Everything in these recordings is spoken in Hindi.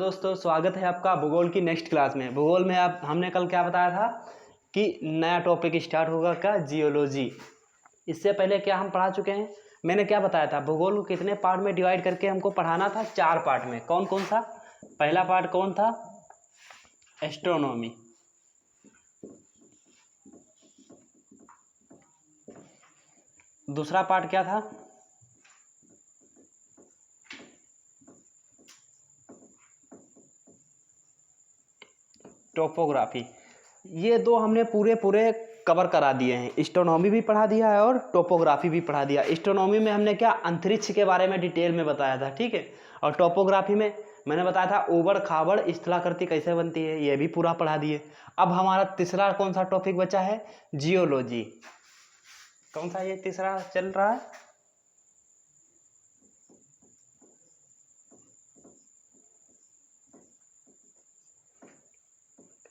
दोस्तों, स्वागत है आपका भूगोल की नेक्स्ट क्लास में। भूगोल में आप हमने कल क्या बताया था कि नया टॉपिक स्टार्ट होगा क्या, जियोलॉजी। इससे पहले क्या हम पढ़ा चुके हैं, मैंने क्या बताया था, भूगोल को कितने पार्ट में डिवाइड करके हमको पढ़ाना था, 4 पार्ट में। कौन कौन सा? पहला पार्ट कौन था? एस्ट्रोनॉमी। दूसरा पार्ट क्या था? टोपोग्राफी। ये दो हमने पूरे कवर करा दिए हैं। एस्ट्रोनॉमी भी पढ़ा दिया है और टोपोग्राफी भी पढ़ा दिया। एस्ट्रोनॉमी में हमने क्या, अंतरिक्ष के बारे में डिटेल में बताया था, ठीक है। और टोपोग्राफी में मैंने बताया था ऊबड़ खाबड़ स्थलाकृति कैसे बनती है, ये भी पूरा पढ़ा दिए। अब हमारा तीसरा कौन सा टॉपिक बचा है? जियोलॉजी। कौन सा ये तीसरा चल रहा है?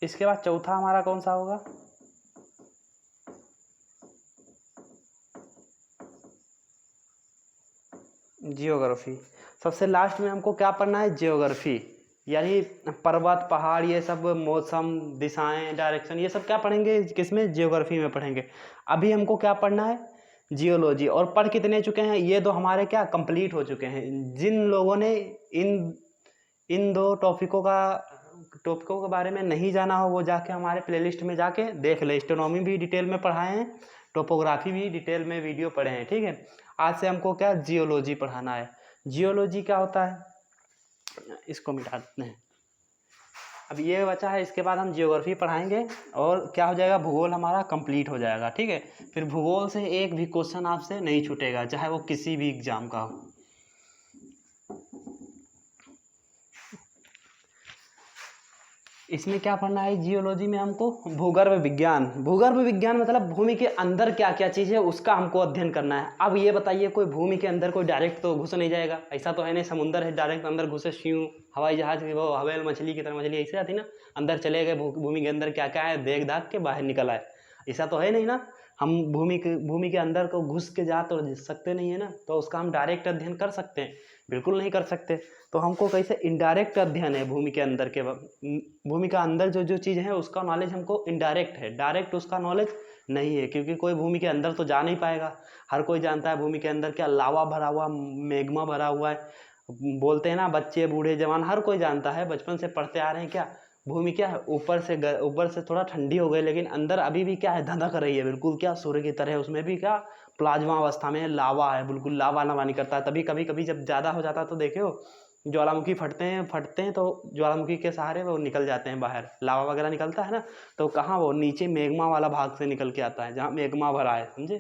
इसके बाद चौथा हमारा कौन सा होगा? जियोग्राफी। सबसे लास्ट में हमको क्या पढ़ना है? जियोग्राफी, यानी पर्वत पहाड़ ये सब, मौसम, दिशाएं, डायरेक्शन, ये सब क्या पढ़ेंगे, किसमें? जियोग्राफी में पढ़ेंगे। अभी हमको क्या पढ़ना है? जियोलॉजी। और पढ़ कितने चुके हैं? ये दो हमारे क्या कंप्लीट हो चुके हैं। जिन लोगों ने इन इन दो टॉपिकों के बारे में नहीं जाना हो, वो जाके हमारे प्लेलिस्ट में जाके देख ले। एस्ट्रोनॉमी भी डिटेल में पढ़ाए हैं, टोपोग्राफी भी डिटेल में वीडियो पढ़े हैं, ठीक है। आज से हमको क्या, जियोलॉजी पढ़ाना है। जियोलॉजी क्या होता है, इसको मिटा देते हैं। अब ये बचा है, इसके बाद हम जियोग्राफी पढ़ाएंगे और क्या हो जाएगा, भूगोल हमारा कंप्लीट हो जाएगा, ठीक है। फिर भूगोल से एक भी क्वेश्चन आपसे नहीं छूटेगा, चाहे वो किसी भी एग्जाम का हो। इसमें क्या पढ़ना है जियोलॉजी में हमको? भूगर्भ विज्ञान। भूगर्भ विज्ञान मतलब भूमि के अंदर क्या क्या चीज़ है उसका हमको अध्ययन करना है। अब ये बताइए, कोई भूमि के अंदर कोई डायरेक्ट तो घुस नहीं जाएगा, ऐसा तो है नहीं। समुंदर है, डायरेक्ट अंदर घुसे श्यों हवाई जहाज की वो हवेल मछली की तरह, मछली ऐसे आती ना, अंदर चले गए, भूमि के अंदर क्या क्या है देख दाख के बाहर निकल आए, ऐसा तो है नहीं ना। हम भूमि के अंदर को घुस के जा तो सकते नहीं है ना, तो उसका हम डायरेक्ट अध्ययन कर सकते हैं? बिल्कुल नहीं कर सकते। तो हमको कैसे, इनडायरेक्ट अध्ययन है भूमि के अंदर के। भूमि का अंदर जो जो चीज़ है उसका नॉलेज हमको इनडायरेक्ट है, डायरेक्ट उसका नॉलेज नहीं है, क्योंकि कोई भूमि के अंदर तो जा नहीं पाएगा। हर कोई जानता है भूमि के अंदर क्या, लावा भरा हुआ, मैग्मा भरा हुआ है। बोलते हैं ना, बच्चे बूढ़े जवान हर कोई जानता है, बचपन से पढ़ते आ रहे हैं क्या, भूमि क्या है, ऊपर से थोड़ा ठंडी हो गई, लेकिन अंदर अभी भी क्या है, धधक रही है बिल्कुल, क्या सूर्य की तरह। उसमें भी क्या, प्लाज्मा अवस्था में लावा है, बिल्कुल लावा लावा निकलता है। तभी कभी कभी जब ज़्यादा हो जाता है तो देखो, ज्वालामुखी फटते हैं तो ज्वालामुखी के सहारे वो निकल जाते हैं बाहर, लावा वगैरह निकलता है ना। तो कहाँ, वो नीचे मैग्मा वाला भाग से निकल के आता है, जहाँ मैग्मा भरा है, समझे।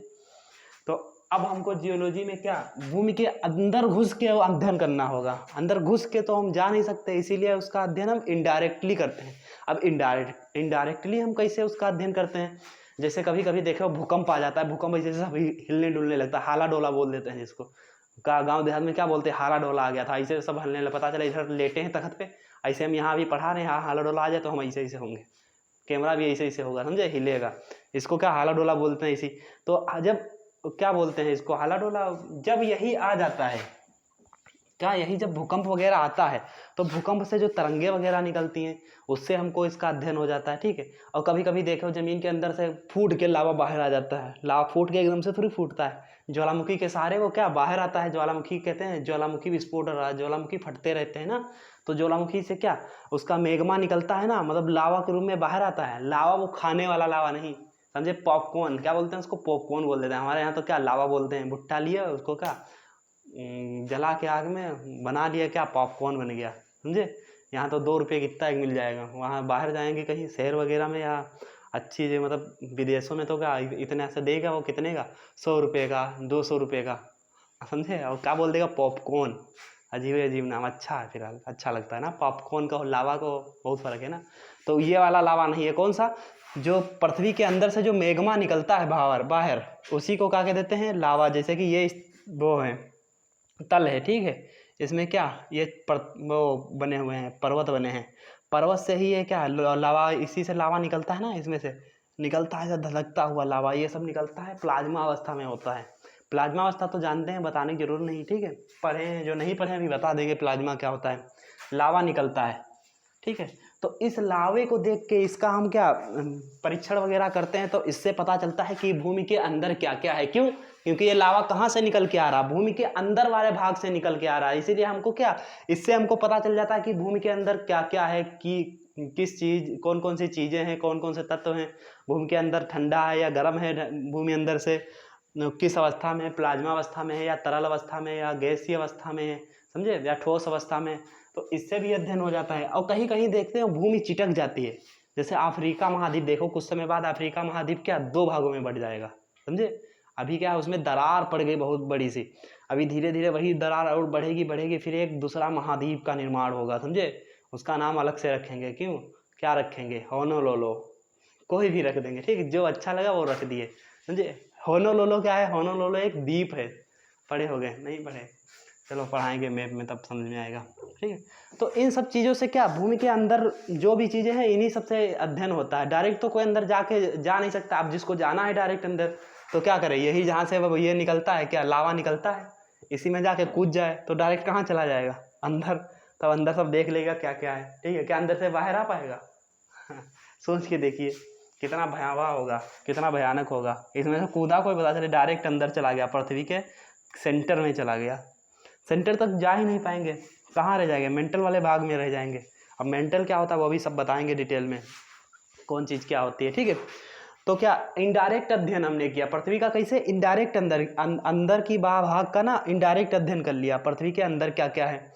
तो अब हमको जियोलॉजी में क्या, भूमि के अंदर घुस के अध्ययन करना होगा। अंदर घुस के तो हम जा नहीं सकते, इसीलिए उसका अध्ययन हम इनडायरेक्टली करते हैं। अब इनडायरेक्टली हम कैसे उसका अध्ययन करते हैं? जैसे कभी कभी देखो भूकंप आ जाता है, भूकंप जैसे सब हिलने डुलने लगता है, हाला डोला बोल देते हैं जिसको। का गांव देहात में क्या बोलते हैं, हाला डोला आ गया था, ऐसे सब हलने लगा, पता चला इधर लेटे हैं तख्त पे, ऐसे हम यहाँ भी पढ़ा रहे हैं, हाँ हाला डोला आ जाए तो हम ऐसे ऐसे होंगे, कैमरा भी ऐसे ऐसे होगा, समझे, हिलेगा। इसको क्या हाला डोला बोलते हैं इसी। तो जब क्या बोलते हैं इसको, हाला डोला, जब यही आ जाता है क्या, यही जब भूकंप वगैरह आता है तो भूकंप से जो तरंगे वगैरह निकलती हैं उससे हमको इसका अध्ययन हो जाता है, ठीक है। और कभी कभी देखो जमीन के अंदर से फूट के लावा बाहर आ जाता है, लावा फूट के एकदम से थोड़ी फूटता है, ज्वालामुखी के सहारे वो क्या बाहर आता है। ज्वालामुखी कहते हैं, ज्वालामुखी विस्फोट हो रहा है, ज्वालामुखी फटते रहते हैं ना, तो ज्वालामुखी से क्या, उसका मैग्मा निकलता है ना, मतलब लावा के रूप में बाहर आता है। लावा वो खाने वाला लावा नहीं, समझे, पॉपकॉर्न क्या बोलते हैं उसको, पॉपकॉर्न बोल देते हैं हमारे यहाँ, तो क्या लावा बोलते हैं। भुट्टा लिया उसको क्या, जला के आग में बना लिया, क्या पॉपकॉर्न बन गया, समझे। यहाँ तो 2 रुपये कितना एक मिल जाएगा, वहाँ बाहर जाएंगे कहीं शहर वगैरह में या अच्छी जो मतलब विदेशों में तो क्या इतने से देगा, वो कितने का, 100 रुपये का, 200 रुपये का, समझे। और क्या बोल देगा, पॉपकॉर्न। अजीब अजीब नाम, अच्छा है, फिलहाल अच्छा लगता है ना। पॉपकॉर्न का और लावा को बहुत फ़र्क है ना। तो ये वाला लावा नहीं है, कौन सा, जो पृथ्वी के अंदर से जो मैग्मा निकलता है बाहर बाहर, उसी को क्या कह देते हैं, लावा। जैसे कि ये वो है, तल है, ठीक है। इसमें क्या, ये वो बने हुए हैं, पर्वत बने हैं, पर्वत से ही ये क्या, लावा, इसी से लावा निकलता है ना, इसमें से निकलता है धधकता हुआ लावा, ये सब निकलता है प्लाज्मा अवस्था में होता है। प्लाज्मा अवस्था तो जानते हैं, बताने की जरूरत नहीं, ठीक है। पढ़े हैं, जो नहीं पढ़े अभी बता देंगे प्लाज्मा क्या होता है। लावा निकलता है, ठीक है। तो इस लावे को देख के इसका हम क्या परीक्षण वगैरह करते हैं, तो इससे पता चलता है कि भूमि के अंदर क्या क्या है। क्यों? क्योंकि ये लावा कहाँ से निकल के आ रहा, भूमि के अंदर वाले भाग से निकल के आ रहा है। इसीलिए हमको क्या, इससे हमको पता चल जाता है कि भूमि के अंदर क्या क्या है, कि किस चीज, कौन कौन सी चीजें हैं, कौन कौन से तत्व हैं भूमि के अंदर, ठंडा है या गर्म है भूमि अंदर से, किस अवस्था में है, प्लाज्मा अवस्था में है या तरल अवस्था में या गैसीय अवस्था में है, समझे, या ठोस अवस्था में। तो इससे भी अध्ययन हो जाता है। और कहीं कहीं देखते हैं भूमि चिटक जाती है, जैसे अफ्रीका महाद्वीप देखो, कुछ समय बाद अफ्रीका महाद्वीप क्या 2 भागों में बढ़ जाएगा, समझे। अभी क्या है, उसमें दरार पड़ गई बहुत बड़ी सी, अभी धीरे धीरे वही दरार और बढ़ेगी बढ़ेगी, फिर एक दूसरा महाद्वीप का निर्माण होगा, समझे। उसका नाम अलग से रखेंगे। क्यों, क्या रखेंगे, होनोलोलो, कोई भी रख देंगे, ठीक है, जो अच्छा लगा वो रख दिए, समझे। होनोलोलो क्या है, होनोलोलो एक द्वीप है। पढ़े हो गए, नहीं पढ़े, चलो पढ़ाएंगे मैप में तब समझ में आएगा, ठीक है। तो इन सब चीज़ों से क्या, भूमि के अंदर जो भी चीज़ें हैं इन्हीं सबसे अध्ययन होता है। डायरेक्ट तो कोई अंदर जाके जा नहीं सकता। अब जिसको जाना है डायरेक्ट अंदर, तो क्या करे, यही जहाँ से वो ये निकलता है, क्या लावा निकलता है, इसी में जाके कूद जाए तो डायरेक्ट कहाँ चला जाएगा, अंदर। तब अंदर सब देख लेगा क्या क्या है, ठीक है। क्या अंदर से बाहर आ पाएगा? सोच के देखिए कितना भयावह होगा, कितना भयानक होगा। इसमें से कूदा कोई, पता चले डायरेक्ट अंदर चला गया, पृथ्वी के सेंटर में चला गया, सेंटर तक जा ही नहीं पाएंगे, कहाँ रह जाएंगे, मेंटल वाले भाग में रह जाएंगे। अब मेंटल क्या होता है वो भी सब बताएंगे डिटेल में, कौन चीज़ क्या होती है, ठीक है। तो क्या इनडायरेक्ट अध्ययन हमने किया पृथ्वी का, कैसे, इनडायरेक्ट, अंदर की भाग का ना इनडायरेक्ट अध्ययन कर लिया, पृथ्वी के अंदर क्या क्या है।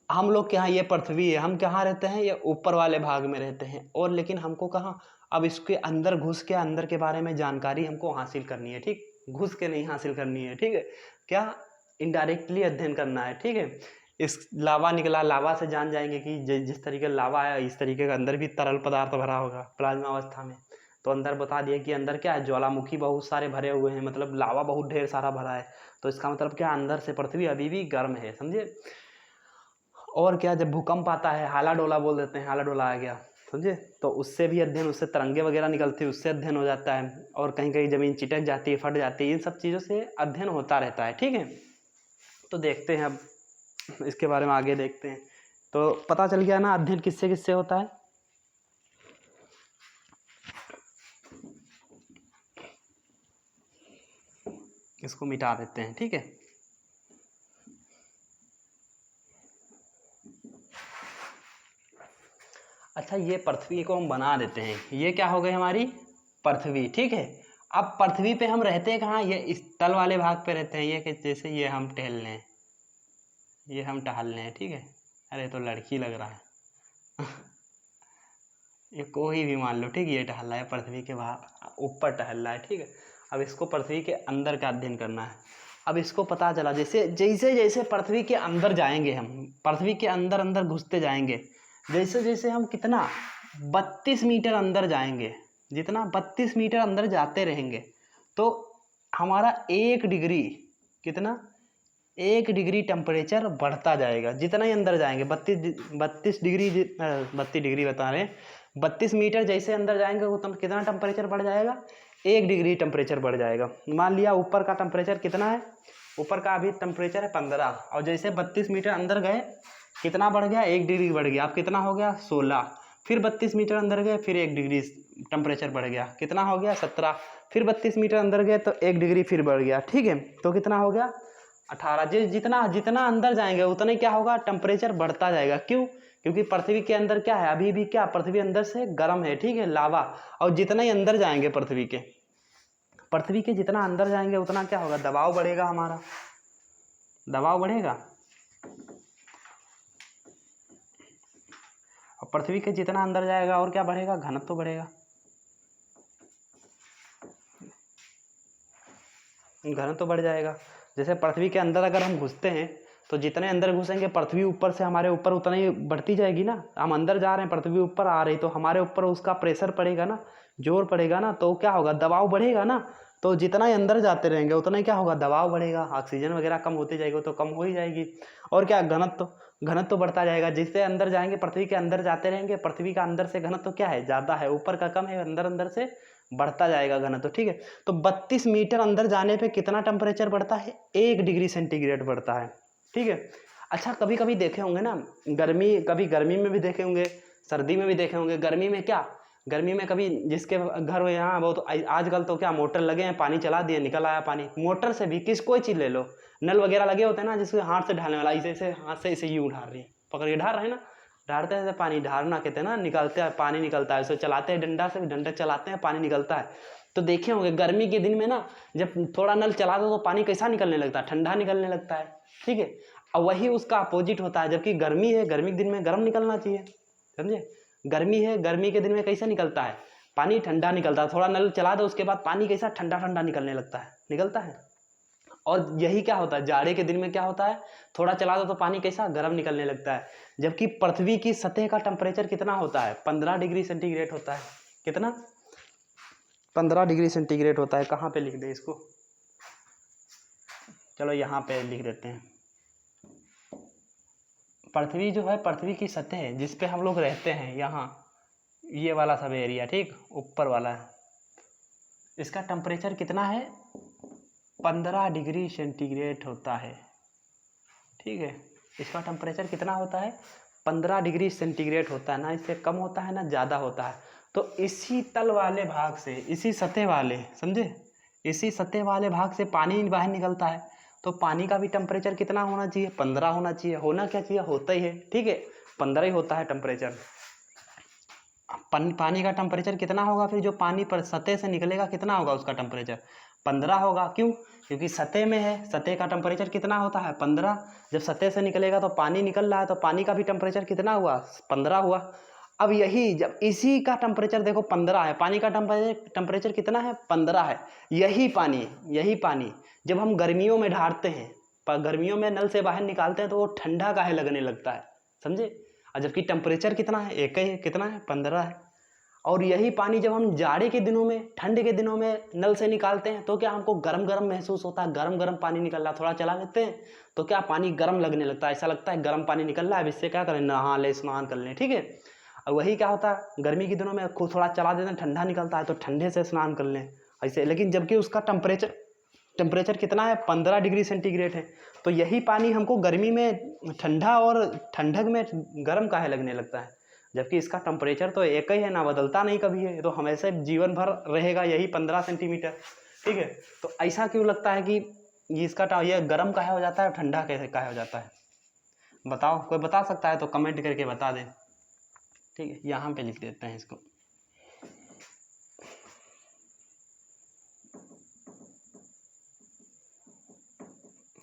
हम लोग के यहाँ ये पृथ्वी है, हम कहाँ रहते हैं, ये ऊपर वाले भाग में रहते हैं, और लेकिन हमको कहाँ, अब इसके अंदर घुस के अंदर के बारे में जानकारी हमको हासिल करनी है, ठीक, घुस के नहीं हासिल करनी है, ठीक है। क्या, इनडायरेक्टली अध्ययन करना है, ठीक है। इस लावा निकला, लावा से जान जाएंगे कि जिस तरीके लावा है इस तरीके का अंदर भी तरल पदार्थ भरा होगा प्लाज्मा अवस्था में। तो अंदर बता दिया कि अंदर क्या है, ज्वालामुखी बहुत सारे भरे हुए हैं, मतलब लावा बहुत ढेर सारा भरा है। तो इसका मतलब क्या, अंदर से पृथ्वी अभी भी गर्म है, समझे। और क्या, जब भूकंप आता है, हाला डोला बोल देते हैं, हाला डोला आ गया, समझे, तो उससे भी अध्ययन, उससे तरंगे वगैरह निकलती है, उससे अध्ययन हो जाता है। और कहीं कहीं जमीन चिटक जाती है, फट जाती है, इन सब चीज़ों से अध्ययन होता रहता है, ठीक है। तो देखते हैं अब इसके बारे में आगे देखते हैं। तो पता चल गया ना अध्ययन किससे किससे होता है। इसको मिटा देते हैं, ठीक है। अच्छा, ये पृथ्वी को हम बना देते हैं, ये क्या हो गई हमारी पृथ्वी, ठीक है। अब पृथ्वी पे हम रहते हैं कहाँ, ये इस तल वाले भाग पे रहते हैं, ये कि जैसे ये हम टहल रहे हैं, ये हम टहल रहे हैं, ठीक है। अरे तो लड़की लग रहा है। ये कोई भी मान लो, ठीक है, ये टहल रहा है पृथ्वी के बाहर, ऊपर टहल रहा है, ठीक है। अब इसको पृथ्वी के अंदर का अध्ययन करना है। अब इसको पता चला, जैसे जैसे जैसे पृथ्वी के अंदर जाएंगे, हम पृथ्वी के अंदर अंदर घुसते जाएंगे, जैसे जैसे हम कितना 32 मीटर अंदर जाएंगे, जितना 32 मीटर अंदर जाते रहेंगे, तो हमारा 1 डिग्री, कितना, 1 डिग्री टेम्परेचर बढ़ता जाएगा। जितना ही अंदर जाएंगे, 32 डिग्री, 32 डिग्री बता रहे हैं, 32 मीटर जैसे अंदर जाएंगे उतना कितना टेम्परेचर बढ़ जाएगा, 1 डिग्री टेम्परेचर बढ़ जाएगा। मान लिया ऊपर का टेम्परेचर कितना है, ऊपर का अभी टेम्परेचर है 15, और जैसे 32 मीटर अंदर गए कितना बढ़ गया, 1 डिग्री बढ़ गया। अब कितना हो गया, 16। फिर 32 मीटर अंदर गए, फिर 1 डिग्री टेम्परेचर बढ़ गया, कितना हो गया, 17। फिर 32 मीटर अंदर गए तो 1 डिग्री फिर बढ़ गया, ठीक है। तो कितना हो गया, 18। जितना जितना अंदर जाएंगे उतना ही क्या होगा, टेम्परेचर बढ़ता जाएगा। क्यों? क्योंकि पृथ्वी के अंदर क्या है, अभी भी क्या, पृथ्वी अंदर से गर्म है, ठीक है, लावा। और जितना ही अंदर जाएंगे पृथ्वी के जितना अंदर जाएंगे उतना क्या होगा, दबाव बढ़ेगा, हमारा दबाव बढ़ेगा। और पृथ्वी के जितना अंदर जाएगा और क्या बढ़ेगा, घनत्व तो बढ़ेगा, घनत्व तो बढ़ जाएगा। जैसे पृथ्वी के अंदर अगर हम घुसते हैं तो जितने अंदर घुसेंगे पृथ्वी ऊपर से हमारे ऊपर उतना ही बढ़ती जाएगी ना। हम अंदर जा रहे हैं, पृथ्वी ऊपर आ रही, तो हमारे ऊपर उसका प्रेशर पड़ेगा ना, जोर पड़ेगा ना, तो क्या होगा, दबाव बढ़ेगा ना। तो जितना ही अंदर जाते रहेंगे उतना ही क्या होगा, दबाव बढ़ेगा, ऑक्सीजन वगैरह कम होती जाएगी, तो कम हो ही जाएगी। और क्या, घनत्व तो बढ़ता जाएगा। जिससे अंदर जाएंगे, पृथ्वी के अंदर जाते रहेंगे, पृथ्वी का अंदर से घनत्व क्या है, ज़्यादा है, ऊपर का कम है, अंदर अंदर से बढ़ता जाएगा घनत्व, ठीक है। तो 32 मीटर अंदर जाने पे कितना टेम्परेचर बढ़ता है, 1 डिग्री सेंटीग्रेड बढ़ता है, ठीक है। अच्छा कभी कभी देखे होंगे ना, कभी गर्मी में भी देखे होंगे, सर्दी में भी देखे होंगे। गर्मी में क्या, गर्मी में कभी जिसके घर हो यहाँ वो तो आजकल तो क्या मोटर लगे हैं, पानी चला दिए निकल आया पानी। मोटर से भी कोई चीज़ ले लो, नल वगैरह लगे होते हैं ना जिसको हाथ से ढालने वाला, ऐसे ऐसे हाथ से ऐसे यूँ ढार रही है, पकड़ के ढार रहे हैं ना, ढारते हैं पानी, ढारना कहते हैं ना, निकलते हैं पानी निकलता है, उसे चलाते हैं डंडा से, डंडा चलाते हैं पानी निकलता है। तो देखे होंगे गर्मी के दिन में ना जब थोड़ा नल चला दो तो पानी कैसा निकलने लगता है, ठंडा निकलने लगता है, ठीक है। और वही उसका अपोजिट होता है, जबकि गर्मी है, गर्मी के दिन में गर्म निकलना चाहिए, समझे। गर्मी है, गर्मी के दिन में कैसा निकलता है पानी, ठंडा निकलता है। थोड़ा नल चला दो उसके बाद पानी कैसा ठंडा ठंडा निकलने लगता है, निकलता है। और यही क्या होता है जाड़े के दिन में, क्या होता है थोड़ा चला दो तो पानी कैसा गर्म निकलने लगता है। जबकि पृथ्वी की सतह का टेम्परेचर कितना होता है, 15 डिग्री सेंटीग्रेड होता है। कितना, 15 डिग्री सेंटीग्रेड होता है। कहाँ पे लिख दे इसको, चलो यहाँ पे लिख देते हैं। पृथ्वी जो है, पृथ्वी की सतह जिस पे हम लोग रहते हैं, यहाँ ये वाला सब एरिया, ठीक, ऊपर वाला है, इसका टेम्परेचर कितना है, 15 डिग्री सेंटीग्रेड होता है, ठीक है। इसका टेम्परेचर कितना होता है, 15 डिग्री सेंटीग्रेड होता है, ना इससे कम होता है ना ज़्यादा होता है। तो इसी तल वाले भाग से, इसी सतह वाले, समझे, इसी सतह वाले भाग से पानी बाहर निकलता है। तो पानी का भी टेम्परेचर कितना होना चाहिए, 15 होना चाहिए। होना क्या चाहिए, होता ही है, ठीक है, 15 ही होता है टेम्परेचर। पानी का टेम्परेचर कितना होगा फिर, जो पानी पर सतह से निकलेगा कितना होगा उसका टेम्परेचर, 15 होगा। क्यों, क्योंकि सतह में है, सतह का टेम्परेचर कितना होता है, 15। जब सतह से निकलेगा तो पानी निकल रहा है, तो पानी का भी टेम्परेचर कितना हुआ, 15 हुआ। अब यही जब इसी का टेम्परेचर देखो 15 है, पानी का टेम्परेचर कितना है, 15 है। यही पानी जब हम गर्मियों में ढारते हैं, पर गर्मियों में नल से बाहर निकालते हैं तो वो ठंडा काहे लगने लगता है, समझे। और जबकि टेम्परेचर कितना है, एक ही है, कितना है, 15 है। और यही पानी जब हम जाड़े के दिनों में, ठंड के दिनों में नल से निकालते हैं तो क्या हमको गरम गरम महसूस होता है, गरम गरम पानी निकल रहा है। थोड़ा चला लेते हैं तो क्या पानी गर्म लगने लगता है, ऐसा लगता है गर्म पानी निकल रहा है, अब इससे क्या करें, नहा ले, स्नान कर लें, ठीक है। और वही क्या होता है गर्मी के दिनों में खूब थोड़ा चला देते हैं, ठंडा निकलता है तो ठंडे से स्नान कर लें ऐसे। लेकिन जबकि उसका टेम्परेचर कितना है, 15 डिग्री सेंटीग्रेड है। तो यही पानी हमको गर्मी में ठंडा और ठंडक में गर्म काहे लगने लगता है, जबकि इसका टेम्परेचर तो एक ही है ना, बदलता नहीं कभी है, तो हमेशा जीवन भर रहेगा यही 15 सेंटीमीटर, ठीक है। तो ऐसा क्यों लगता है कि ये गर्म काहे हो जाता है, ठंडा कैसे काहे हो जाता है, बताओ, कोई बता सकता है तो कमेंट करके बता दें, ठीक है। यहाँ पे लिख देते हैं इसको,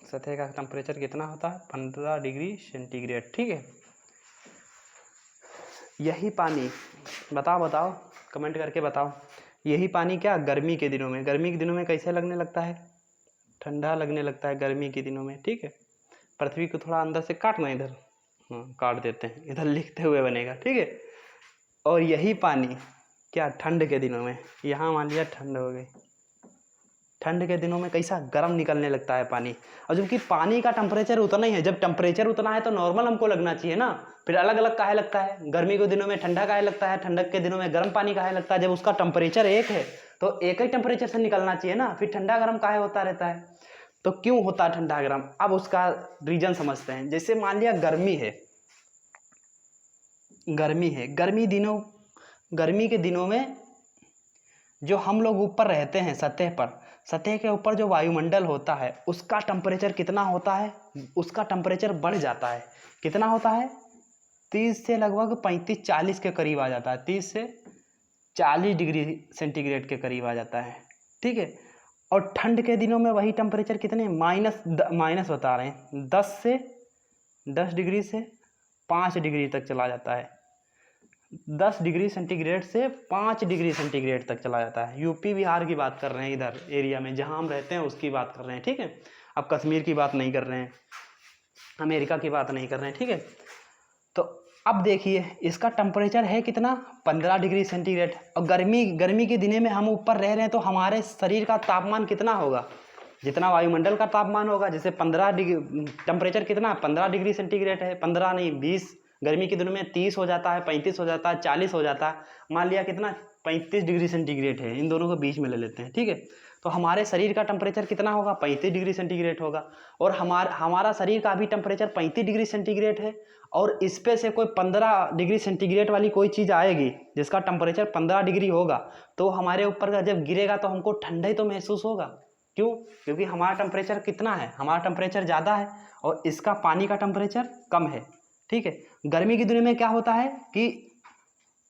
सतह का टेम्परेचर कितना होता है, 15 डिग्री सेंटीग्रेड, ठीक है। यही पानी, बताओ कमेंट करके बताओ, यही पानी क्या गर्मी के दिनों में कैसे लगने लगता है, ठंडा लगने लगता है गर्मी के दिनों में, ठीक है। पृथ्वी को थोड़ा अंदर से काटना, इधर काट देते हैं, इधर लिखते हुए बनेगा, ठीक है। और यही पानी क्या ठंड के दिनों में, यहाँ मान लिया ठंड हो गई, ठंड के दिनों में कैसा गर्म निकलने लगता है पानी। और जबकि पानी का टेम्परेचर उतना ही है, जब टेम्परेचर उतना है तो नॉर्मल हमको लगना चाहिए ना, फिर अलग अलग काहे लगता है, गर्मी के दिनों में ठंडा काहे लगता है, ठंडक के दिनों में गर्म पानी काहे लगता है। जब उसका टेम्परेचर एक है तो एक ही टेम्परेचर से निकलना चाहिए ना, फिर ठंडा गर्म काहे होता रहता है, तो क्यों होता है ठंडा गर्म। अब उसका रीजन समझते हैं। जैसे मान लिया गर्मी है, गर्मी के दिनों में जो हम लोग ऊपर रहते हैं सतह पर, सतह के ऊपर जो वायुमंडल होता है उसका टेम्परेचर कितना होता है, उसका टेम्परेचर बढ़ जाता है। कितना होता है, 30 से लगभग 35-40 के करीब आ जाता है, 30 से 40 डिग्री सेंटीग्रेड के करीब आ जाता है, ठीक है। और ठंड के दिनों में वही टेम्परेचर कितने, माइनस बता रहे हैं, 10 डिग्री से 5 डिग्री तक चला जाता है, 10 डिग्री सेंटीग्रेड से 5 डिग्री सेंटीग्रेड तक चला जाता है। यूपी बिहार की बात कर रहे हैं, इधर एरिया में जहां हम रहते हैं उसकी बात कर रहे हैं, ठीक है। अब कश्मीर की बात नहीं कर रहे हैं, अमेरिका की बात नहीं कर रहे हैं, ठीक है। तो अब देखिए इसका टेम्परेचर है कितना, 15 डिग्री सेंटीग्रेड। और गर्मी के दिने में हम ऊपर रह रहे हैं तो हमारे शरीर का तापमान कितना होगा, जितना वायुमंडल का तापमान होगा। जैसे 15 डिग्री टेम्परेचर कितना, 15 डिग्री सेंटीग्रेड है, 15 नहीं 20, गर्मी के दिनों में 30 हो जाता है, 35 हो जाता है, 40 हो जाता है। मान लिया कितना, 35 डिग्री सेंटीग्रेड है, इन दोनों को बीच में ले लेते हैं, ठीक है। तो हमारे शरीर का टेम्परेचर कितना होगा, 35 डिग्री सेंटीग्रेड होगा। और हमारा शरीर का भी टेम्परेचर 35 डिग्री सेंटीग्रेड है, और इस पे से कोई 15 डिग्री सेंटीग्रेड वाली कोई चीज़ आएगी जिसका टेम्परेचर 15 डिग्री होगा, तो हमारे ऊपर का जब गिरेगा तो हमको ठंडा ही तो महसूस होगा। क्यों? क्योंकि हमारा टेम्परेचर कितना है, हमारा टेम्परेचर ज़्यादा है और इसका पानी का टेम्परेचर कम है, ठीक है। गर्मी की दुनिया में क्या होता है कि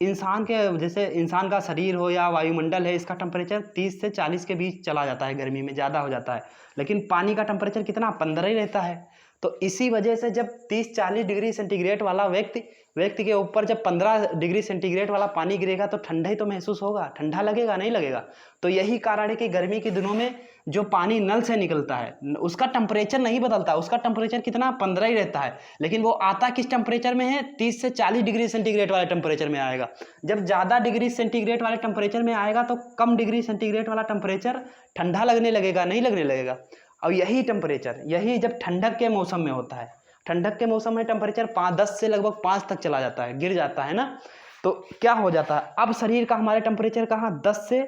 इंसान के, जैसे इंसान का शरीर हो या वायुमंडल है, इसका टेम्परेचर 30 से 40 के बीच चला जाता है, गर्मी में ज़्यादा हो जाता है, लेकिन पानी का टेम्परेचर कितना, 15 ही रहता है। तो इसी वजह से जब 30-40 डिग्री सेंटीग्रेड वाला व्यक्ति के ऊपर जब 15 डिग्री सेंटीग्रेड वाला पानी गिरेगा तो ठंडा ही तो महसूस होगा, ठंडा लगेगा, नहीं लगेगा। तो यही कारण है कि गर्मी के दिनों में जो पानी नल से निकलता है उसका टेम्परेचर नहीं बदलता, उसका टेम्परेचर कितना, 15 ही रहता है, लेकिन वो आता किस टेम्परेचर में है, 30 से 40 डिग्री सेंटीग्रेड वाले टेम्परेचर में आएगा। जब ज़्यादा डिग्री सेंटीग्रेड वाले टेम्परेचर में आएगा तो कम डिग्री सेंटीग्रेड वाला टेम्परेचर ठंडा लगने लगेगा, नहीं लगने लगेगा। और यही टेम्परेचर, यही जब ठंडक के मौसम में होता है, ठंडक के मौसम में टेम्परेचर 10 से लगभग 5 तक चला जाता है, गिर जाता है ना। तो क्या हो जाता है, अब शरीर का हमारे टेम्परेचर कहाँ 10 से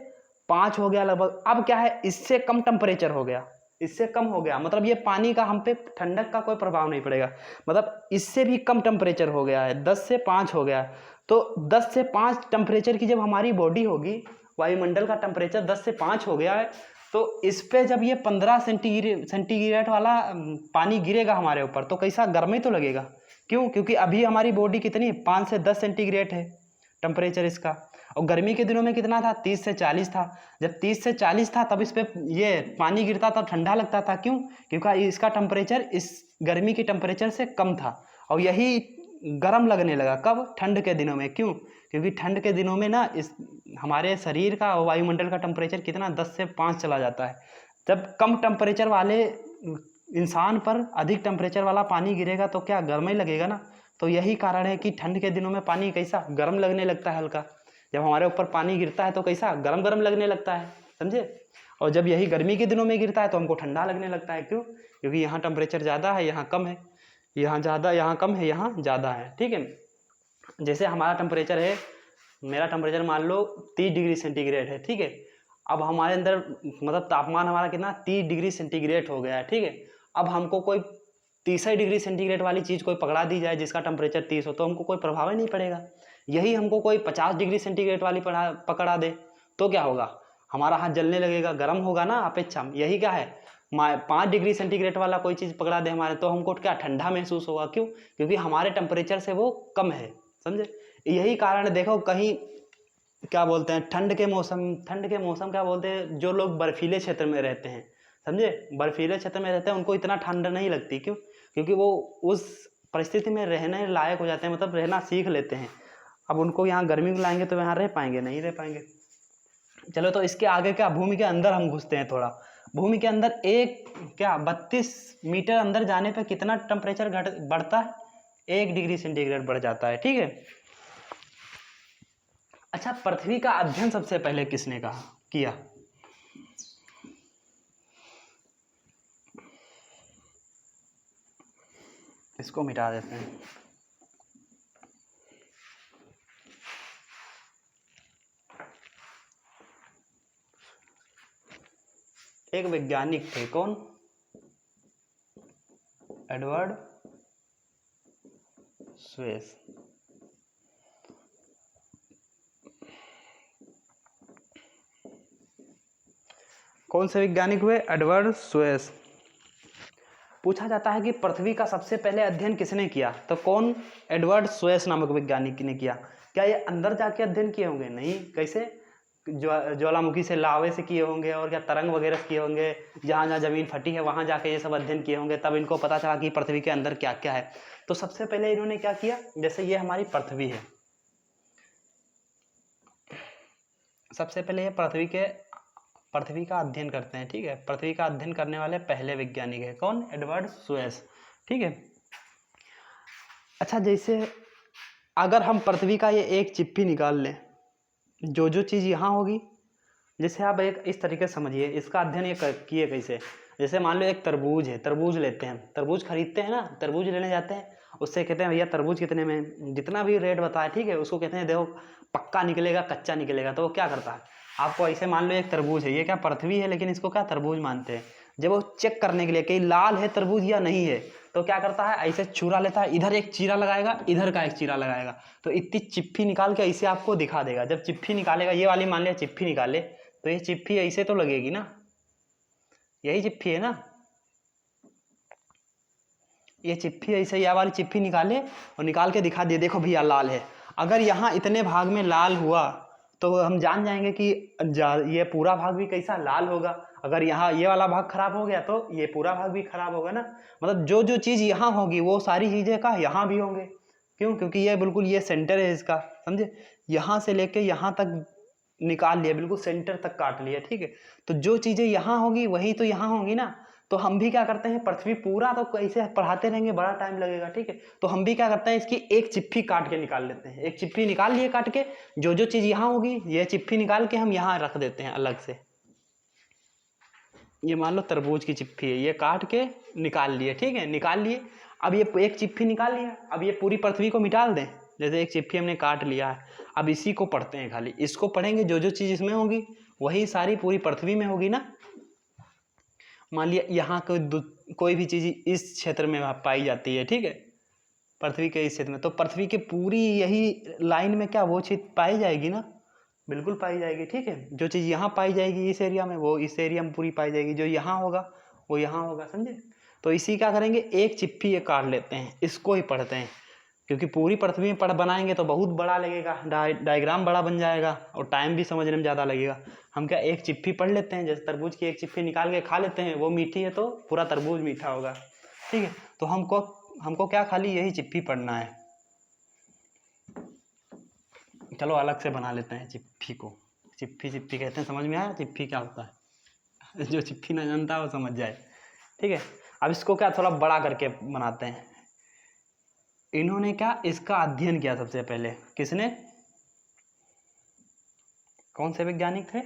5 हो गया लगभग। अब क्या है, इससे कम टेम्परेचर हो गया, इससे कम हो गया, मतलब ये पानी का हम पे ठंडक का कोई प्रभाव नहीं पड़ेगा, मतलब इससे भी कम टेम्परेचर हो गया है, 10 से 5 हो गया। तो 10 से 5 टेम्परेचर की जब हमारी बॉडी होगी, वायुमंडल का टेम्परेचर 10 से 5 हो गया है, तो इस पे जब ये 15 सेंटीग्रेड वाला पानी गिरेगा हमारे ऊपर तो कैसा, गर्म ही तो लगेगा। क्यों? क्योंकि अभी हमारी बॉडी कितनी, 5 से 10 सेंटीग्रेड है टेम्परेचर इसका, और गर्मी के दिनों में कितना था, 30 से 40 था। जब 30 से 40 था तब इस पे ये पानी गिरता था, ठंडा लगता था। क्यों? क्योंकि इसका टेम्परेचर इस गर्मी के टेम्परेचर से कम था, और यही गर्म लगने लगा कब, ठंड के दिनों में। क्यों? क्योंकि ठंड के दिनों में ना इस हमारे शरीर का वायुमंडल का टेम्परेचर कितना, 10 से 5 चला जाता है। जब कम टेम्परेचर वाले इंसान पर अधिक टेम्परेचर वाला पानी गिरेगा तो क्या, गर्म ही लगेगा ना। तो यही कारण है कि ठंड के दिनों में पानी कैसा, गर्म लगने लगता है हल्का। जब हमारे ऊपर पानी गिरता है तो कैसा, गरम गरम लगने लगता है, समझे। और जब यही गर्मी के दिनों में गिरता है तो हमको ठंडा लगने लगता है। क्यों? क्योंकि यहाँ टेम्परेचर ज़्यादा है, यहाँ कम है, यहाँ ज़्यादा, यहाँ कम है, यहाँ ज़्यादा है, ठीक है। जैसे हमारा टेम्परेचर है, मेरा टेम्परेचर मान लो 30 डिग्री सेंटीग्रेड है, ठीक है। अब हमारे अंदर मतलब तापमान हमारा कितना, 30 डिग्री सेंटीग्रेड हो गया है, ठीक है। अब हमको कोई 30 डिग्री सेंटीग्रेड वाली चीज़ कोई पकड़ा दी जाए जिसका टेम्परेचर 30 हो, तो हमको कोई प्रभाव ही नहीं पड़ेगा। यही हमको कोई 50 डिग्री सेंटीग्रेड वाली पकड़ा दे तो क्या होगा, हमारा हाथ जलने लगेगा, गर्म होगा ना अपेक्षा। यही क्या है, 5 डिग्री सेंटीग्रेड वाला कोई चीज़ पकड़ा दे हमारे, तो हमको क्या, ठंडा महसूस होगा। क्यों? क्योंकि हमारे टेम्परेचर से वो कम है, समझे। यही कारण है, देखो कहीं क्या बोलते हैं, ठंड के मौसम क्या बोलते हैं, जो लोग बर्फीले क्षेत्र में रहते हैं, समझे, बर्फीले क्षेत्र में रहते हैं उनको इतना ठंड नहीं लगती। क्यों? क्योंकि वो उस परिस्थिति में रहने लायक हो जाते हैं, मतलब रहना सीख लेते हैं। अब उनको यहाँ गर्मी में लाएंगे तो यहाँ रह पाएंगे, नहीं रह पाएंगे। चलो, तो इसके आगे क्या, भूमि के अंदर हम घुसते हैं थोड़ा। भूमि के अंदर 32 मीटर अंदर जाने पर कितना टेम्परेचर बढ़ता है, 1 डिग्री सेंटीग्रेड बढ़ जाता है, ठीक है। अच्छा, पृथ्वी का अध्ययन सबसे पहले किसने किया? इसको मिटा देते हैं। एक वैज्ञानिक थे, कौन? Edward Suez. कौन से वैज्ञानिक हुए? Edward Suez. पूछा जाता है कि पृथ्वी का सबसे पहले अध्ययन किसने किया, तो कौन? एडवर्ड स्वेस नामक वैज्ञानिक ने किया। क्या ये अंदर जाके अध्ययन किए होंगे? नहीं। कैसे? ज्वालामुखी से, लावे से किए होंगे, और क्या तरंग वगैरह किए होंगे, जहाँ जहाँ जमीन फटी है वहाँ जाके ये सब अध्ययन किए होंगे, तब इनको पता चला कि पृथ्वी के अंदर क्या क्या है। तो सबसे पहले इन्होंने क्या किया, जैसे ये हमारी पृथ्वी है, सबसे पहले ये पृथ्वी का अध्ययन करते हैं, ठीक है। पृथ्वी का अध्ययन करने वाले पहले वैज्ञानिक है कौन? एडवर्ड स्वेस, ठीक है। अच्छा, जैसे अगर हम पृथ्वी का ये एक चिप्पी निकाल लें, जो चीज़ यहाँ होगी, जैसे आप एक इस तरीके से समझिए, इसका अध्ययन ये किए कैसे। जैसे मान लो एक तरबूज है, तरबूज लेते हैं, तरबूज खरीदते हैं ना, तरबूज लेने जाते हैं, उससे कहते हैं भैया तरबूज कितने में, जितना भी रेट बताए, ठीक है, उसको कहते हैं देखो पक्का निकलेगा कच्चा निकलेगा। तो वो क्या करता है, आपको ऐसे मान लो एक तरबूज है, ये क्या पृथ्वी है लेकिन इसको क्या तरबूज मानते हैं। जब वो चेक करने के लिए कि लाल है तरबूज या नहीं है, तो क्या करता है, ऐसे चुरा लेता है, इधर एक चीरा लगाएगा, इधर का एक चीरा लगाएगा, तो इतनी चिप्पी निकाल के ऐसे आपको दिखा देगा। जब चिप्पी निकालेगा, ये वाली मान लिया चिप्पी निकाले, तो ये चिप्पी ऐसे तो लगेगी ना, यही चिप्पी है ना, ये चिप्पी ऐसे यह वाली चिप्पी निकाले और निकाल के दिखा दिए, देखो भैया लाल है। अगर यहाँ इतने भाग में लाल हुआ तो हम जान जाएंगे कि ये पूरा भाग भी कैसा लाल होगा। अगर यहाँ ये वाला भाग खराब हो गया तो ये पूरा भाग भी खराब होगा ना। मतलब जो जो चीज़ यहाँ होगी वो सारी चीज़ें का यहाँ भी होंगे। क्यों? क्योंकि ये बिल्कुल ये सेंटर है इसका, समझे, यहाँ से लेके यहाँ तक निकाल लिया, बिल्कुल सेंटर तक काट लिया, ठीक है। तो जो चीज़ें यहाँ होगी वही तो यहाँ होंगी ना। तो हम भी क्या करते हैं, पृथ्वी पूरा तो कैसे पढ़ाते रहेंगे, बड़ा टाइम लगेगा, ठीक है। तो हम भी क्या करते हैं, इसकी एक चिप्पी काट के निकाल लेते हैं, एक चिप्पी निकाल लिए काट के, जो जो चीज़ यहाँ होगी ये चिप्पी निकाल के हम यहाँ रख देते हैं अलग से। ये मान लो तरबूज की चिप्पी है, ये काट के निकाल लिए, ठीक है, निकाल लिए। अब ये एक चिप्पी निकाल लिया, अब ये पूरी पृथ्वी को मिटा दें, जैसे एक चिप्पी हमने काट लिया है। अब इसी को पढ़ते हैं, खाली इसको पढ़ेंगे, जो जो चीज़ इसमें होगी वही सारी पूरी पृथ्वी में होगी ना। मान लिया यहाँ कोई भी चीज़ इस क्षेत्र में पाई जाती है, ठीक है, पृथ्वी के इस क्षेत्र में, तो पृथ्वी के पूरी यही लाइन में क्या वो चीज़ पाई जाएगी ना, बिल्कुल पाई जाएगी, ठीक है। जो चीज़ यहाँ पाई जाएगी इस एरिया में, वो इस एरिया में पूरी पाई जाएगी, जो यहाँ होगा वो यहाँ होगा, समझे। तो इसी क्या करेंगे, एक चिप्पी ये काट लेते हैं, इसको ही पढ़ते हैं, क्योंकि पूरी पृथ्वी में पढ़ बनाएंगे तो बहुत बड़ा लगेगा, डायग्राम बड़ा बन जाएगा और टाइम भी समझने में ज़्यादा लगेगा। हम क्या एक चिप्पी पढ़ लेते हैं, जैसे तरबूज की एक चिप्पी निकाल के खा लेते हैं, वो मीठी है तो पूरा तरबूज मीठा होगा, ठीक है। तो हमको क्या खाली यही चिप्पी पढ़ना है। चलो अलग से बना लेते हैं चिप्पी को, चिप्पी कहते हैं, समझ में आया चिप्पी क्या होता है? जो चिप्पी ना जानता है वो समझ जाए, ठीक है। अब इसको क्या थोड़ा बड़ा करके बनाते हैं। इन्होंने क्या इसका अध्ययन किया सबसे पहले, किसने, कौन से वैज्ञानिक थे,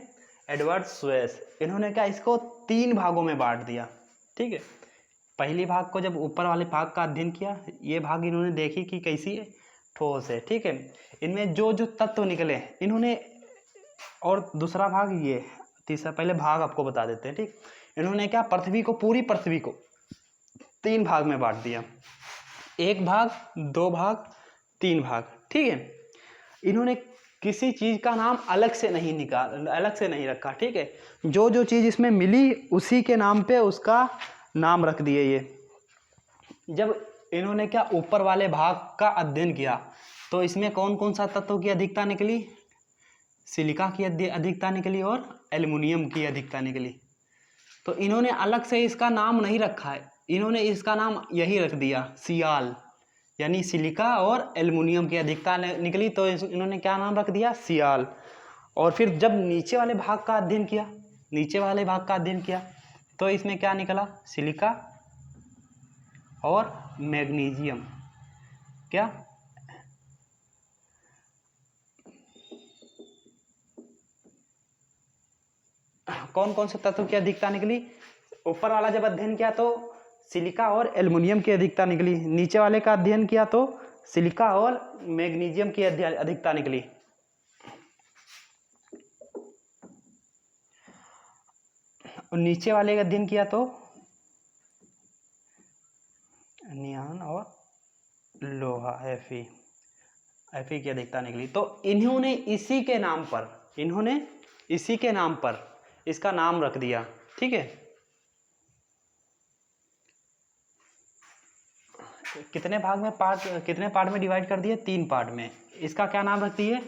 एडवर्ड स्वेस। इन्होंने क्या इसको 3 भागों में बांट दिया, ठीक है। पहली भाग को जब ऊपर वाले भाग का अध्ययन किया, ये भाग इन्होंने देखी कि कैसी है, ठोस है, ठीक है। इनमें जो जो तत्व निकले इन्होंने, और दूसरा भाग ये, तीसरा, पहले भाग आपको बता देते हैं, ठीक। इन्होंने क्या पृथ्वी को, पूरी पृथ्वी को 3 भाग में बांट दिया, 1 भाग, 2 भाग, 3 भाग, ठीक है। इन्होंने किसी चीज़ का नाम अलग से नहीं रखा, ठीक है। जो जो चीज़ इसमें मिली उसी के नाम पे उसका नाम रख दिए ये। जब इन्होंने क्या ऊपर वाले भाग का अध्ययन किया तो इसमें कौन कौन सा तत्व की अधिकता निकली, सिलिका की अधिकता निकली और एल्युमिनियम की अधिकता निकली। तो इन्होंने अलग से इसका नाम नहीं रखा है, इन्होंने इसका नाम यही रख दिया, सियाल, यानी सिलिका और एल्युमिनियम की अधिकता निकली तो इन्होंने क्या नाम रख दिया, सियाल। और फिर जब नीचे वाले भाग का अध्ययन किया तो इसमें क्या निकला, सिलिका और मैग्नीशियम, क्या, कौन कौन से तत्व की अधिकता निकली। ऊपर वाला जब अध्ययन किया तो सिलिका और एल्युमिनियम की अधिकता निकली, नीचे वाले का अध्ययन किया तो सिलिका और मैग्नीशियम की अधिकता निकली। और नीचे वाले का अध्ययन किया तो नियान और लोहा, Fe की अधिकता निकली। तो इन्होंने इसी के नाम पर इसका नाम रख दिया, ठीक है। कितने पार्ट में डिवाइड कर दिए, 3 पार्ट में। इसका क्या नाम रख दिए,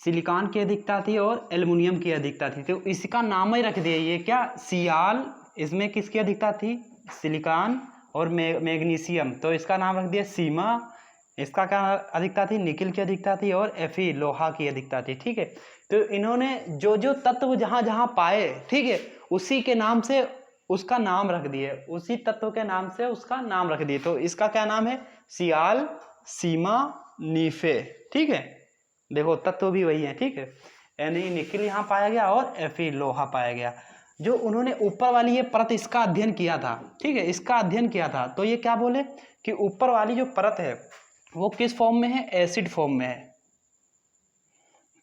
सिलिकॉन की अधिकता थी और एल्युमिनियम की अधिकता थी, तो इसका नाम ही रख दिया ये क्या, सियाल। इसमें किसकी अधिकता थी, सिलिकॉन और मैग्नीशियम, तो इसका नाम रख दिया सीमा। इसका क्या अधिकता थी, निकिल की अधिकता थी और Fe लोहा की अधिकता थी, ठीक है। तो इन्होंने जो जो तत्व जहाँ जहाँ पाए, ठीक है, उसी के नाम से उसका नाम रख दिए, उसी तत्व के नाम से उसका नाम रख दिए। तो इसका क्या नाम है, सियाल, सीमा, नीफे, ठीक है। देखो तत्व भी वही है, ठीक है, यानी निकिल यहाँ पाया गया और Fe लोहा पाया गया। जो उन्होंने ऊपर वाली ये परत इसका अध्ययन किया था, ठीक है, इसका अध्ययन किया था, तो ये क्या बोले कि ऊपर वाली जो परत है वो किस फॉर्म में है, एसिड फॉर्म में है।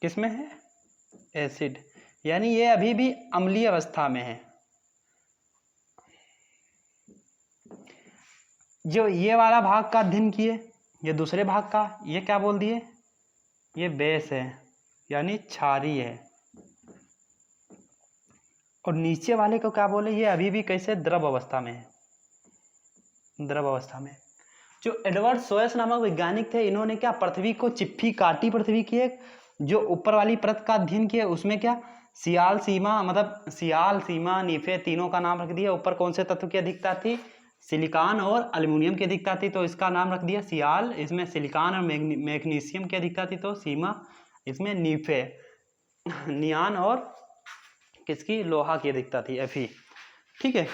किस में है, एसिड, यानी ये अभी भी अम्लीय अवस्था में है। जो ये वाला भाग का अध्ययन किए, ये दूसरे भाग का, ये क्या बोल दिए, ये बेस है यानी क्षारीय है। और नीचे वाले को क्या बोले, ये अभी भी कैसे, द्रव अवस्था में है, द्रव अवस्था में। जो एडवर्ड सोयस नामक वैज्ञानिक थे, इन्होंने क्या, पृथ्वी को चिप्पी काटी, पृथ्वी की एक जो ऊपर वाली परत का अध्ययन किया, उसमें क्या सियाल, सीमा, मतलब सियाल, सीमा, नीफे, तीनों का नाम रख दिया। ऊपर कौन से तत्व की अधिकता थी, सिलिकॉन और एल्युमिनियम की अधिकता थी, तो इसका नाम रख दिया सियाल। इसमें सिलिकॉन और मैग्नीशियम की अधिकता थी, तो सीमा। इसमें नीफे, नियान और किसकी, लोहा की अधिकता थी, एफी, ठीक है।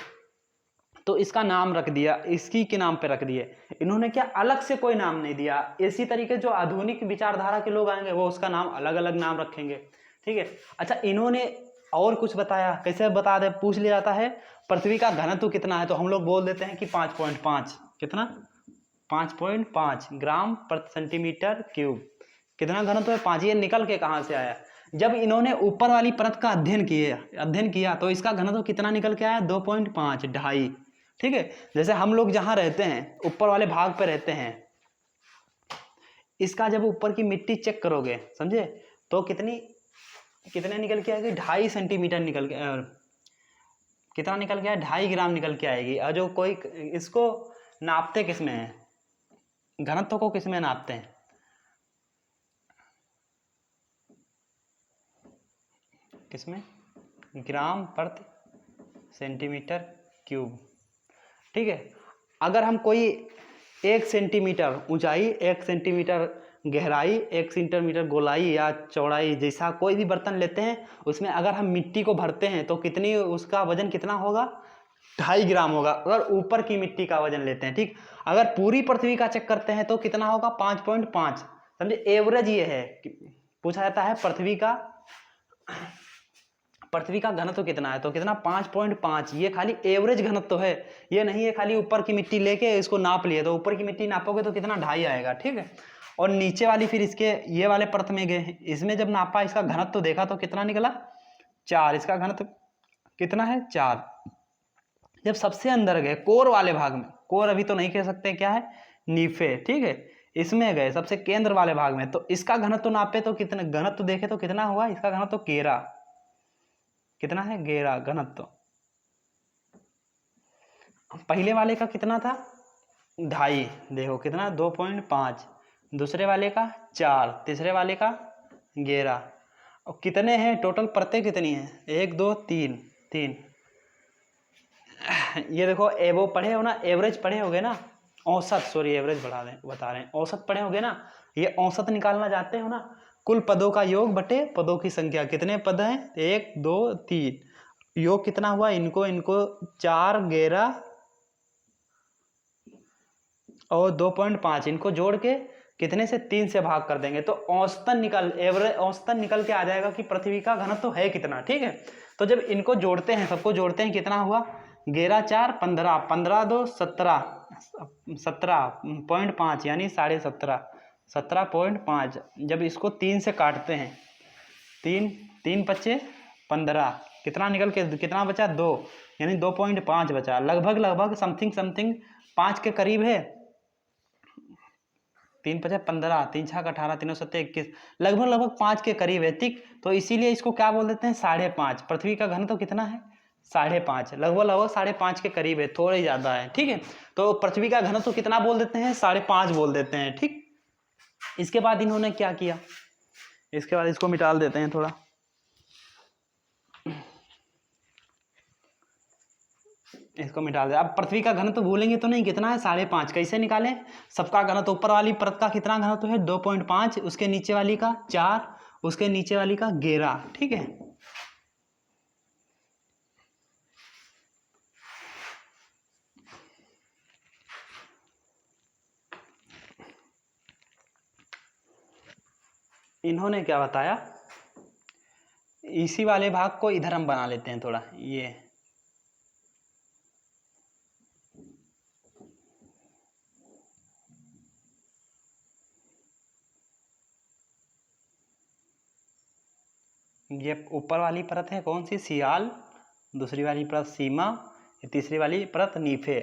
तो इसका नाम रख दिया, इसकी के नाम पे रख दिए। इन्होंने क्या, अलग से कोई नाम नहीं दिया। इसी तरीके जो आधुनिक विचारधारा के लोग आएंगे वो उसका नाम अलग अलग नाम रखेंगे, ठीक है। अच्छा, इन्होंने और कुछ बताया, कैसे बता दे, पूछ लिया जाता है पृथ्वी का घनत्व कितना है, तो हम लोग बोल देते हैं कि 5.5, कितना, 5.5 ग्राम प्रति सेंटीमीटर क्यूब। कितना घनत्व है, 5। ये निकल के कहाँ से आया, जब इन्होंने ऊपर वाली परत का अध्ययन किया तो इसका घनत्व कितना निकल के आया, 2.5, 2.5, ठीक है। जैसे हम लोग जहाँ रहते हैं, ऊपर वाले भाग पे रहते हैं, इसका जब ऊपर की मिट्टी चेक करोगे, समझे, तो कितने निकल के आएगी, 2.5 सेंटीमीटर निकल के, कितना निकल के आया, 2.5 ग्राम निकल के आएगी। और जो कोई इसको नापते किस में है, घनत्व को किस में नापते हैं, किसमें, ग्राम प्रति सेंटीमीटर क्यूब, ठीक है। अगर हम कोई 1 सेंटीमीटर ऊंचाई, 1 सेंटीमीटर गहराई, 1 सेंटीमीटर गोलाई या चौड़ाई जैसा कोई भी बर्तन लेते हैं, उसमें अगर हम मिट्टी को भरते हैं तो कितनी, उसका वजन कितना होगा, 2.5 ग्राम होगा। अगर ऊपर की मिट्टी का वजन लेते हैं, ठीक, अगर पूरी पृथ्वी का चेक करते हैं तो कितना होगा, 5.5। समझे, एवरेज ये है, पूछा जाता है पृथ्वी का घनत्व कितना है, तो कितना, 5.5। ये खाली एवरेज घनत्व है, ये नहीं है खाली ऊपर की मिट्टी लेके इसको नाप लिए, तो ऊपर की मिट्टी नापोगे तो कितना, 2.5 आएगा, ठीक है। और नीचे वाली फिर इसके ये वाले परत में गए, इसमें जब नापा, इसका घनत्व देखा तो कितना निकला, 4। इसका घनत्व कितना है, 4। जब सबसे अंदर गए, कोर वाले भाग में, कोर अभी तो नहीं कह सकते, क्या है, नीफे, ठीक है, इसमें गए सबसे केंद्र वाले भाग में, तो इसका घनत्व नापे तो कितना, घनत्व देखे तो कितना हुआ, इसका घनत्व 13, कितना है, 13 घनत्व। पहले वाले का कितना था, 2.5, देखो कितना, 2.5। दूसरे वाले का 4, तीसरे वाले का 11। और कितने हैं टोटल परतें, कितनी है, 1 2 3 3। ये देखो, वो पढ़े हो ना, एवरेज पढ़े होगे ना, औसत, सॉरी एवरेज बता रहे हैं, औसत पढ़े होगे ना। ये औसत निकालना चाहते हो ना, कुल पदों का योग बटे पदों की संख्या, कितने पद हैं, 1 2 3, योग कितना हुआ, इनको 4 11 और 2.5, इनको जोड़ के कितने से, 3 से भाग कर देंगे, तो औसतन निकल के आ जाएगा कि पृथ्वी का घनत्व है कितना, ठीक है। तो जब इनको जोड़ते हैं, सबको जोड़ते हैं, कितना हुआ, 11 4 15, 15 2 17, 17.5 यानी 17.5, 17.5। जब इसको 3 से काटते हैं, 3 3 बचे 15, कितना निकल के, कितना बचा, 2, यानी 2.5 बचा, लगभग समथिंग 5 के करीब है। 3 5 15, 3 6 18, 3 7 21, लगभग 5 के करीब है, ठीक। तो इसीलिए इसको क्या बोल देते हैं, 5.5। पृथ्वी का घनत्व कितना है, 5.5, लगभग 5.5 के करीब है, थोड़े ज़्यादा है, ठीक है। तो पृथ्वी का घनत्व कितना बोल देते हैं, 5.5 बोल देते हैं, ठीक। इसके बाद इन्होंने क्या किया, इसके बाद इसको मिटा देते हैं थोड़ा, इसको मिटा दे। अब पृथ्वी का घनत्व भूलेंगे तो नहीं, कितना है, 5.5। कैसे निकालें, सबका घनत्व, ऊपर वाली परत का कितना घनत्व है, 2.5, उसके नीचे वाली का 4, उसके नीचे वाली का 11, ठीक है। इन्होंने क्या बताया, इसी वाले भाग को इधर हम बना लेते हैं थोड़ा, ये ऊपर वाली परत है कौन सी, सियाल, दूसरी वाली परत सीमा, तीसरी वाली परत नीफे।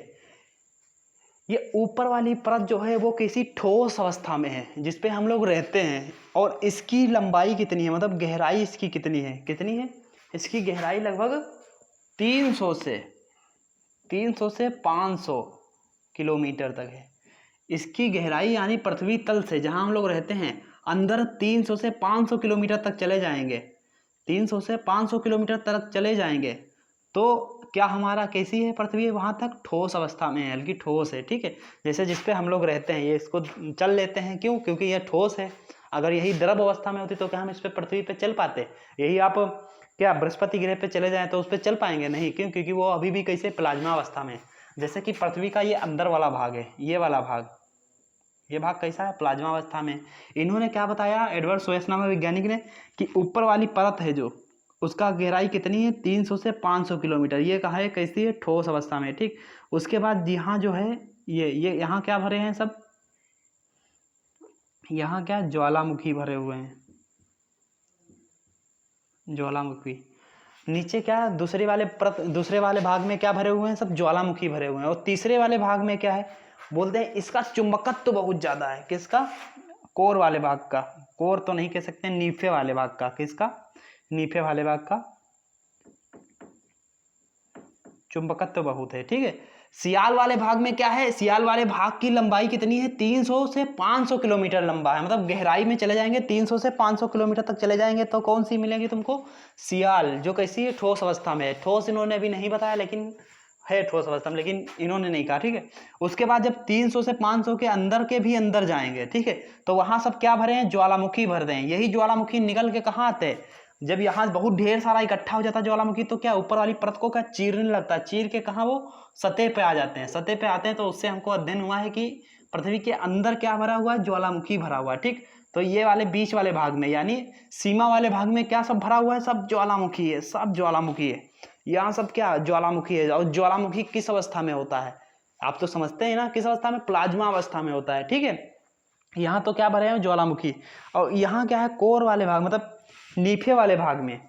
ये ऊपर वाली परत जो है वो किसी ठोस अवस्था में है जिस पे हम लोग रहते हैं, और इसकी लंबाई कितनी है, मतलब गहराई इसकी कितनी है, इसकी गहराई लगभग 300 से 500 किलोमीटर तक है इसकी गहराई, यानी पृथ्वी तल से जहां हम लोग रहते हैं अंदर 300 से 500 किलोमीटर तक चले जाएंगे, 300 से 500 किलोमीटर तक चले जाएंगे तो क्या हमारा कैसी है पृथ्वी, वहां तक ठोस अवस्था में है, हल्की ठोस है, ठीक है। जैसे जिस पे हम लोग रहते हैं ये इसको चल लेते हैं, क्यों, क्योंकि यह ठोस है। अगर यही द्रव अवस्था में होती तो क्या हम इस पे पृथ्वी पे चल पाते, यही आप क्या बृहस्पति ग्रह पे चले जाएं तो उस पर चल पाएंगे नहीं, क्यों, क्योंकि वो अभी भी कैसे प्लाज्मा अवस्था में है। जैसे कि पृथ्वी का ये अंदर वाला भाग है, ये वाला भाग, ये भाग कैसा है, प्लाज्मा अवस्था में। इन्होंने क्या बताया, एडवर्ड सोयस नामक वैज्ञानिक ने, कि ऊपर वाली परत है जो, उसका गहराई कितनी है, 300 से 500 किलोमीटर। ये कहा है कैसी है, ठोस अवस्था में, ठीक। उसके बाद यहाँ जो है ये यहाँ क्या भरे हैं सब, यहाँ क्या ज्वालामुखी भरे हुए हैं, ज्वालामुखी। नीचे क्या दूसरे वाले भाग में क्या भरे हुए हैं, सब ज्वालामुखी भरे हुए हैं। और तीसरे वाले भाग में क्या है, बोलते हैं इसका चुंबकत्व तो बहुत ज्यादा है, किसका, कोर वाले भाग का, कोर तो नहीं कह सकते, नीफे वाले भाग का, किसका, नीफे वाले भाग का चुंबकत्व तो बहुत है, ठीक है। सियाल वाले भाग में क्या है, सियाल वाले भाग की लंबाई कितनी है, 300 से 500 किलोमीटर लंबा है, मतलब गहराई में चले जाएंगे 300 से 500 किलोमीटर तक चले जाएंगे तो कौन सी मिलेगी तुमको, सियाल, जो कैसी है, ठोस अवस्था में है। ठोस इन्होंने अभी नहीं बताया, लेकिन है ठोस अवस्था में, लेकिन इन्होंने नहीं कहा, ठीक है। उसके बाद जब 300 से 500 के अंदर के भी अंदर जाएंगे, ठीक है, तो वहां सब क्या भरे हैं, ज्वालामुखी भर दें। यही ज्वालामुखी निकल के कहाँ आते हैं, जब यहाँ बहुत ढेर सारा इकट्ठा हो जाता है ज्वालामुखी तो क्या ऊपर वाली परत को क्या चीरने लगता है, चीर के कहाँ वो सतह पे आ जाते हैं, सतह पे आते हैं। तो उससे हमको अध्ययन हुआ है कि पृथ्वी के अंदर क्या भरा हुआ है, ज्वालामुखी भरा हुआ है, ठीक। तो ये वाले बीच वाले भाग में, यानी सीमा वाले भाग में क्या सब भरा हुआ है, सब ज्वालामुखी है, सब ज्वालामुखी है, यहाँ सब क्या ज्वालामुखी है। और ज्वालामुखी किस अवस्था में होता है, आप तो समझते हैं ना, किस अवस्था में, प्लाज्मा अवस्था में होता है, ठीक है। यहाँ तो क्या भरे हैं, ज्वालामुखी। और यहाँ क्या है, कोर वाले भाग, मतलब नीफे वाले भाग में,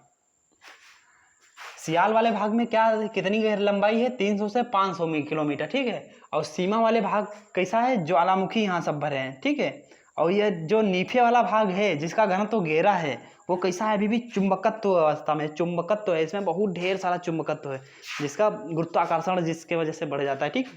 सियाल वाले भाग में क्या कितनी लंबाई है, 300 से 500 किलोमीटर, ठीक है। और सीमा वाले भाग कैसा है, ज्वालामुखी यहाँ सब भरे हैं, ठीक है। और ये जो नीफे वाला भाग है जिसका घनत्व तो गहरा है, वो कैसा है, अभी भी चुंबकत्व अवस्था में, चुंबकत्व है, इसमें बहुत ढेर सारा चुंबकत्व है, जिसका गुरुत्वाकर्षण जिसके वजह से बढ़ जाता है, ठीक।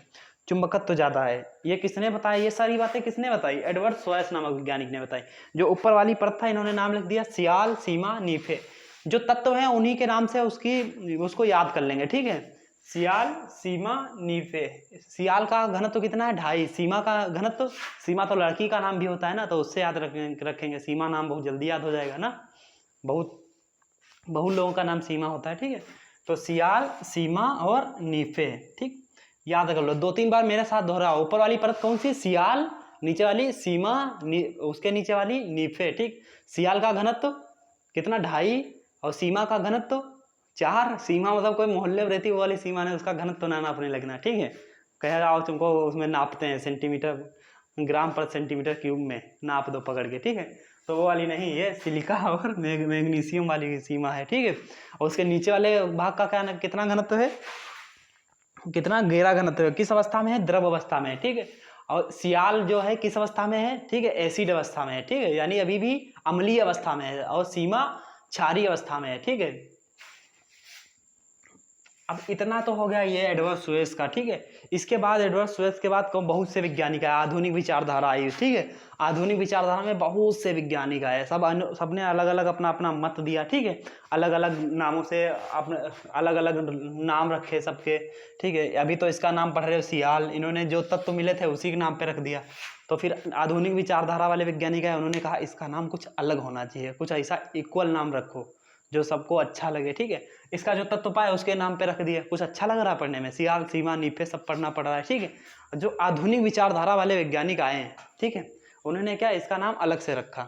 चुंबकत्व तो ज्यादा है। ये किसने बताया, ये सारी बातें किसने बताई, एडवर्ड सोयस नामक वैज्ञानिक ने बताई। जो ऊपर वाली परत था इन्होंने नाम लिख दिया सियाल, सीमा, नीफे। जो तत्व हैं उन्हीं के नाम से उसको याद कर लेंगे, ठीक है। सियाल, सीमा, नीफे। सियाल का घनत्व कितना है, 2.5। सीमा का घनत्व, सीमा तो लड़की का नाम भी होता है ना, तो उससे याद रखेंगे। सीमा नाम बहुत जल्दी याद हो जाएगा ना, बहुत लोगों का नाम सीमा होता है, ठीक है। तो सियाल, सीमा और नीफे, ठीक, याद कर लो। 2-3 बार मेरे साथ दोहराओ। ऊपर वाली परत कौन सी, सियाल, नीचे वाली सीमा, उसके नीचे वाली नीफे, ठीक। सियाल का घनत्व कितना, 2.5, और सीमा का घनत्व 4। सीमा मतलब कोई मोहल्ले में रहती वो वाली सीमा ने, उसका घनत्व ना नापने लगना, ठीक है। कह रहा हो तुमको उसमें नापते हैं सेंटीमीटर, ग्राम पर सेंटीमीटर क्यूब में नाप दो पकड़ के, ठीक है। तो वो वाली नहीं, ये सिलिका और मैग्नीशियम वाली सीमा है, ठीक है। और उसके नीचे वाले भाग का क्या कितना घनत्व है, कितना गहरा घनत्व है, किस अवस्था में है, द्रव अवस्था में है, ठीक है। और सियाल जो है किस अवस्था में है, ठीक है, एसिड अवस्था में है, ठीक है, यानी अभी भी अम्लीय अवस्था में है। और सीमा क्षारीय अवस्था में है, ठीक है। अब इतना तो हो गया ये एडवर्ड सुएस का, ठीक है। इसके बाद एडवर्ड सुएस के बाद बहुत से वैज्ञानिक आए, आधुनिक विचारधारा आई, ठीक है। आधुनिक विचारधारा में बहुत से वैज्ञानिक आए, सबने अलग अलग अपना अपना मत दिया, ठीक है। अलग अलग नामों से अपने अलग अलग नाम रखे सबके, ठीक है। अभी तो इसका नाम पढ़ रहे हो सियाल, इन्होंने जो तत्व मिले थे उसी के नाम पे रख दिया। तो फिर आधुनिक विचारधारा वाले वैज्ञानिक आए, उन्होंने कहा इसका नाम कुछ अलग होना चाहिए, कुछ ऐसा इक्वल नाम रखो जो सबको अच्छा लगे, ठीक है। इसका जो तत्व पाए उसके नाम पे रख दिया, कुछ अच्छा लग रहा है पढ़ने में, सियाल, सीमा, नीफे सब पढ़ना पड़ रहा है, ठीक है। जो आधुनिक विचारधारा वाले वैज्ञानिक आए हैं, ठीक है, उन्होंने क्या इसका नाम अलग से रखा,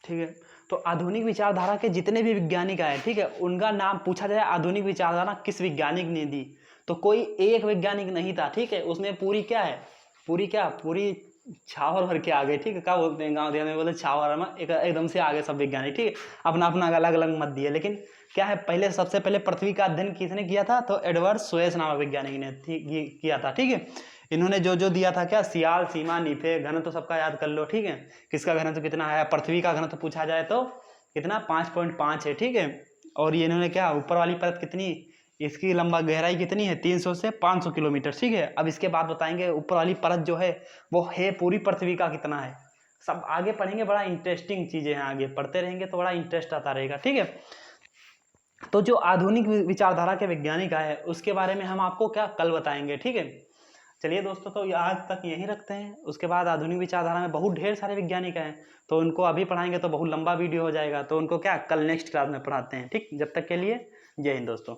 ठीक है। तो आधुनिक विचारधारा के जितने भी वैज्ञानिक आए, ठीक है, उनका नाम पूछा जाए आधुनिक विचारधारा किस वैज्ञानिक ने दी, तो कोई एक वैज्ञानिक नहीं था, ठीक है। उसने पूरी क्या है, पूरी छावर भर के आ गए, ठीक है। क्या बोलते हैं गाँव देहात में, बोले छावर में एकदम से आ गए सब वैज्ञानिक, ठीक है। अपना अपना अलग अलग मत दिए, लेकिन क्या है, पहले सबसे पहले पृथ्वी का अध्ययन किसने किया था, तो एडवर्ड सुएज नामक वैज्ञानिक ने किया था, ठीक है। इन्होंने जो जो दिया था, क्या, सियाल, सीमा, नीफे, घनत्व तो सबका याद कर लो, ठीक है। किसका घनत्व तो कितना है, पृथ्वी का घनत्व तो पूछा जाए तो कितना 5.5 है, ठीक है। और ये इन्होंने क्या, ऊपर वाली परत कितनी, इसकी लंबा गहराई कितनी है, 300 से 500 किलोमीटर, ठीक है। अब इसके बाद बताएंगे ऊपर वाली परत जो है वो है पूरी पृथ्वी का कितना है। सब आगे पढ़ेंगे, बड़ा इंटरेस्टिंग चीजें हैं, आगे पढ़ते रहेंगे तो बड़ा इंटरेस्ट आता रहेगा, ठीक है। तो जो आधुनिक विचारधारा के वैज्ञानिक आए उसके बारे में हम आपको क्या कल बताएंगे, ठीक है। चलिए दोस्तों, तो आज तक यहीं रखते हैं। उसके बाद आधुनिक विचारधारा में बहुत ढेर सारे वैज्ञानिक हैं, तो उनको अभी पढ़ाएंगे तो बहुत लंबा वीडियो हो जाएगा, तो उनको क्या कल नेक्स्ट क्लास में पढ़ाते हैं, ठीक। जब तक के लिए जय हिंद दोस्तों।